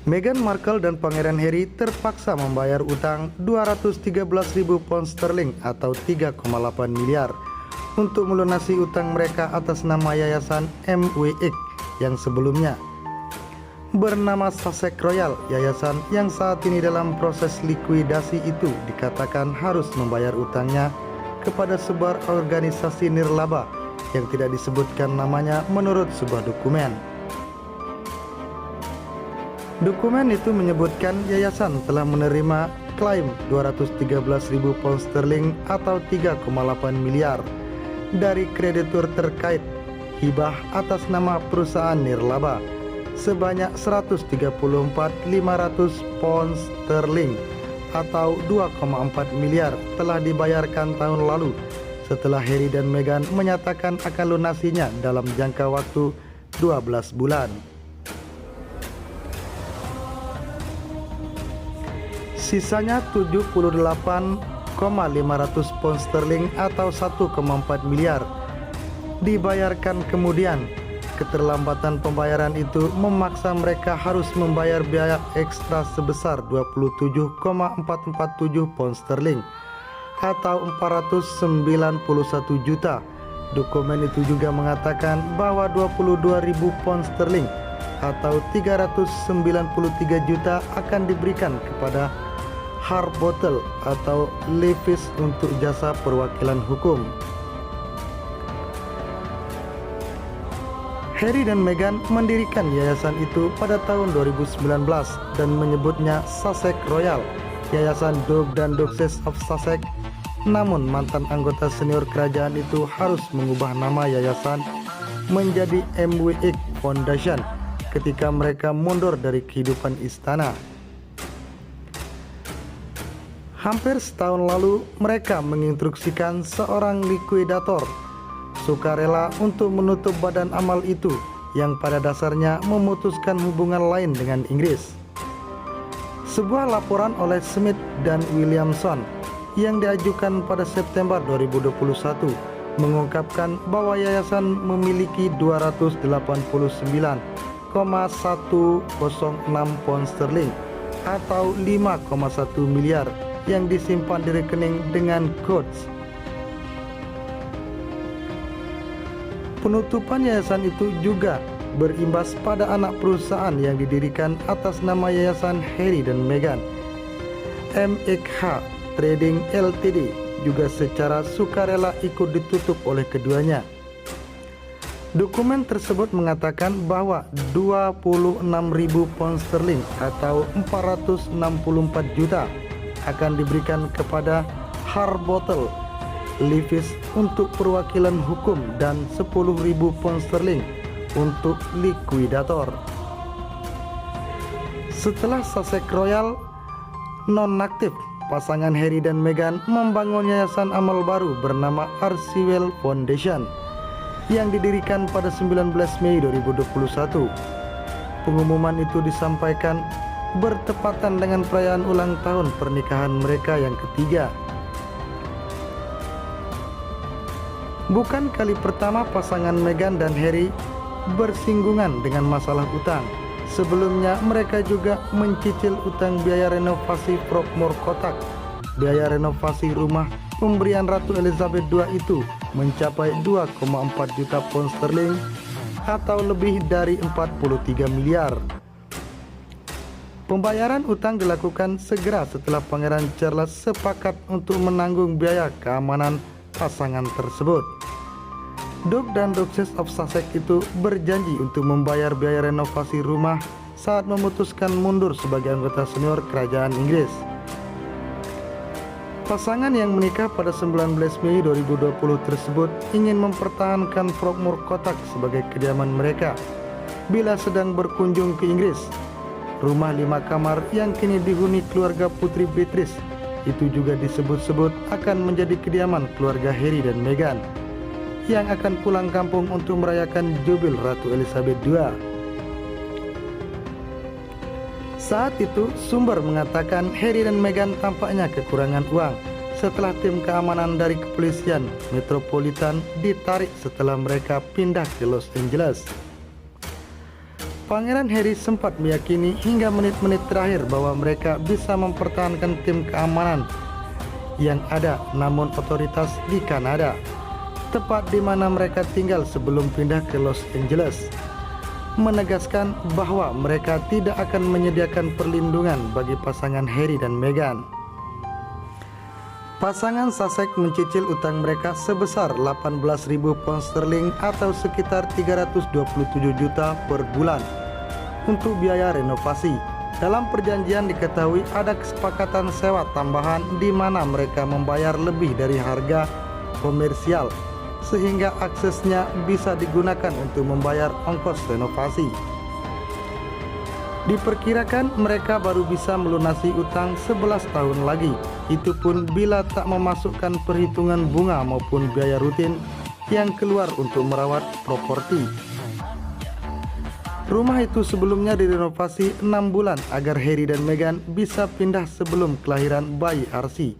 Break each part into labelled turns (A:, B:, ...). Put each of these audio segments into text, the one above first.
A: Meghan Markle dan Pangeran Harry terpaksa membayar utang 213.000 pound sterling atau 3,8 miliar untuk melunasi utang mereka atas nama yayasan MWX yang sebelumnya bernama Sussex Royal. Yayasan yang saat ini dalam proses likuidasi itu dikatakan harus membayar utangnya kepada sebuah organisasi nirlaba yang tidak disebutkan namanya menurut sebuah dokumen. Dokumen itu menyebutkan yayasan telah menerima klaim 213.000 pound sterling atau 3,8 miliar dari kreditur terkait hibah atas nama perusahaan nirlaba sebanyak 134.500 pound sterling atau 2,4 miliar telah dibayarkan tahun lalu setelah Harry dan Meghan menyatakan akan lunasinya dalam jangka waktu 12 bulan. Sisanya 78.500 pound sterling atau 1,4 miliar dibayarkan kemudian. Keterlambatan pembayaran itu memaksa mereka harus membayar biaya ekstra sebesar 27,447 pound sterling atau 491 juta. Dokumen itu juga mengatakan bahwa 22.000 pound sterling atau 393 juta akan diberikan kepada Harbottle atau Levis untuk jasa perwakilan hukum. Harry dan Meghan mendirikan yayasan itu pada tahun 2019 dan menyebutnya Sussex Royal, Yayasan Duke dan Duchess of Sussex. Namun mantan anggota senior kerajaan itu harus mengubah nama yayasan menjadi MWX Foundation ketika mereka mundur dari kehidupan istana. Hampir setahun lalu, mereka menginstruksikan seorang likuidator sukarela untuk menutup badan amal itu yang pada dasarnya memutuskan hubungan lain dengan Inggris. Sebuah laporan oleh Smith dan Williamson yang diajukan pada September 2021 mengungkapkan bahwa yayasan memiliki 289,106 pound sterling atau 5,1 miliar yang disimpan di rekening dengan codes. Penutupan yayasan itu juga berimbas pada anak perusahaan yang didirikan atas nama yayasan Harry dan Meghan, MXH Trading Ltd, juga secara sukarela ikut ditutup oleh keduanya. Dokumen tersebut mengatakan bahwa 26.000 pound sterling atau 464 juta akan diberikan kepada Harbottle Levis untuk perwakilan hukum dan 10.000 pound sterling untuk likuidator. Setelah Sussex Royal nonaktif, pasangan Harry dan Meghan membangun yayasan amal baru bernama Archewell Foundation yang didirikan pada 19 Mei 2021. Pengumuman itu disampaikan bertepatan dengan perayaan ulang tahun pernikahan mereka yang ketiga. Bukan kali pertama pasangan Meghan dan Harry bersinggungan dengan masalah utang. Sebelumnya mereka juga mencicil utang biaya renovasi Frogmore Kotak. Biaya renovasi rumah pemberian Ratu Elizabeth II itu mencapai 2,4 juta pound sterling atau lebih dari 43 miliar. Pembayaran utang dilakukan segera setelah Pangeran Charles sepakat untuk menanggung biaya keamanan pasangan tersebut. Duke dan Duchess of Sussex itu berjanji untuk membayar biaya renovasi rumah saat memutuskan mundur sebagai anggota senior kerajaan Inggris. Pasangan yang menikah pada 19 Mei 2020 tersebut ingin mempertahankan Frogmore Kotak sebagai kediaman mereka bila sedang berkunjung ke Inggris. Rumah 5 kamar yang kini dihuni keluarga Putri Beatrice itu juga disebut-sebut akan menjadi kediaman keluarga Harry dan Meghan yang akan pulang kampung untuk merayakan jubil Ratu Elizabeth II. Saat itu, sumber mengatakan Harry dan Meghan tampaknya kekurangan uang setelah tim keamanan dari kepolisian Metropolitan ditarik setelah mereka pindah ke Los Angeles. Pangeran Harry sempat meyakini hingga menit-menit terakhir bahwa mereka bisa mempertahankan tim keamanan yang ada, namun otoritas di Kanada, tepat di mana mereka tinggal sebelum pindah ke Los Angeles, menegaskan bahwa mereka tidak akan menyediakan perlindungan bagi pasangan Harry dan Meghan. Pasangan Sussex mencicil utang mereka sebesar 18.000 pound sterling atau sekitar 327 juta per bulan untuk biaya renovasi. Dalam perjanjian diketahui ada kesepakatan sewa tambahan di mana mereka membayar lebih dari harga komersial sehingga aksesnya bisa digunakan untuk membayar ongkos renovasi. Diperkirakan mereka baru bisa melunasi utang 11 tahun lagi, itu pun bila tak memasukkan perhitungan bunga maupun biaya rutin yang keluar untuk merawat properti. Rumah itu sebelumnya direnovasi 6 bulan agar Harry dan Meghan bisa pindah sebelum kelahiran bayi Archie.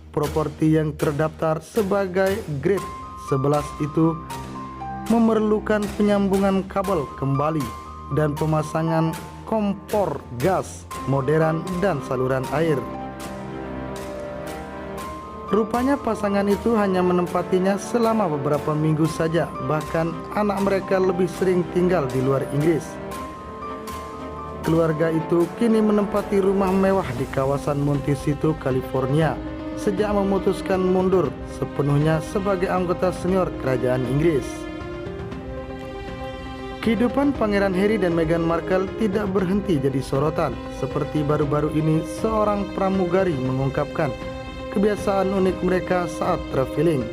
A: Properti yang terdaftar sebagai Grade 11 itu memerlukan penyambungan kabel kembali dan pemasangan kompor gas modern dan saluran air. Rupanya pasangan itu hanya menempatinya selama beberapa minggu saja, bahkan anak mereka lebih sering tinggal di luar Inggris. Keluarga itu kini menempati rumah mewah di kawasan Montecito, California, sejak memutuskan mundur sepenuhnya sebagai anggota senior kerajaan Inggris. Kehidupan Pangeran Harry dan Meghan Markle tidak berhenti jadi sorotan. Seperti baru-baru ini seorang pramugari mengungkapkan kebiasaan unik mereka saat traveling.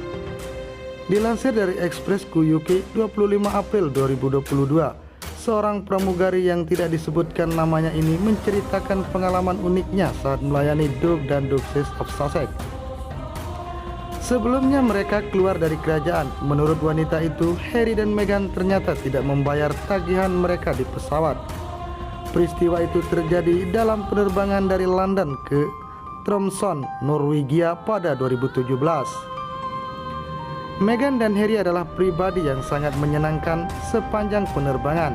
A: Dilansir dari Express.co UK 25 April 2022, seorang pramugari yang tidak disebutkan namanya ini menceritakan pengalaman uniknya saat melayani Duke dan Duchess of Sussex. Sebelumnya mereka keluar dari kerajaan. Menurut wanita itu, Harry dan Meghan ternyata tidak membayar tagihan mereka di pesawat. Peristiwa itu terjadi dalam penerbangan dari London ke Tromsø, Norwegia pada 2017. Meghan dan Harry adalah pribadi yang sangat menyenangkan sepanjang penerbangan.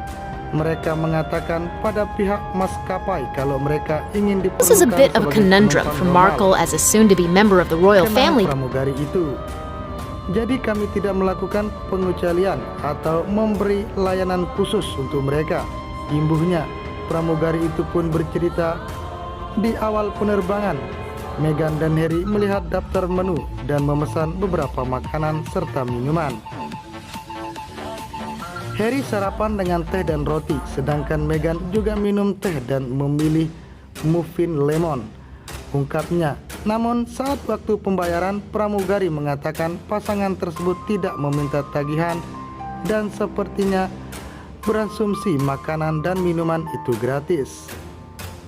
A: Mereka mengatakan pada pihak maskapai kalau mereka ingin diperlukan
B: This is a bit of a conundrum for Markle as a soon-to-be member of the royal family.
A: Pramugari itu. Jadi kami tidak melakukan pengecualian atau memberi layanan khusus untuk mereka. Imbuhnya, pramugari itu pun bercerita di awal penerbangan. Meghan dan Harry melihat daftar menu dan memesan beberapa makanan serta minuman. Harry sarapan dengan teh dan roti, sedangkan Meghan juga minum teh dan memilih muffin lemon, ungkapnya. Namun saat waktu pembayaran, pramugari mengatakan pasangan tersebut tidak meminta tagihan dan sepertinya berasumsi makanan dan minuman itu gratis.